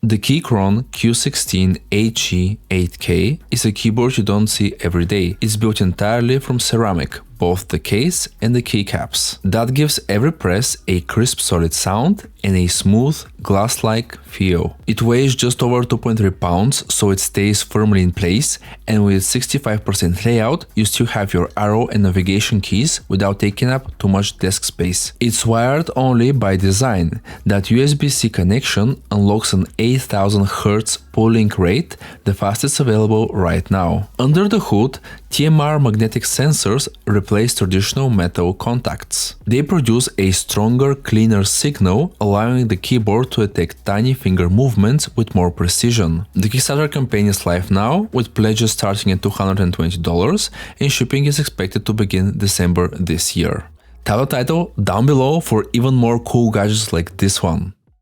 The Keychron Q16 HE 8K is a keyboard you don't see every day. It's built entirely from ceramic, both the case and the keycaps. That gives every press a crisp solid sound and a smooth, glass-like feel. It weighs just over 2.3 pounds, so it stays firmly in place, and with 65% layout, you still have your arrow and navigation keys without taking up too much desk space. It's wired only by design. That USB-C connection unlocks an 8000 Hz polling rate, the fastest available right now. Under the hood, TMR magnetic sensors replace traditional metal contacts. They produce a stronger, cleaner signal, allowing the keyboard to detect tiny finger movements with more precision. The Kickstarter campaign is live now, with pledges starting at $220, and shipping is expected to begin December this year. Tap the title down below for even more cool gadgets like this one.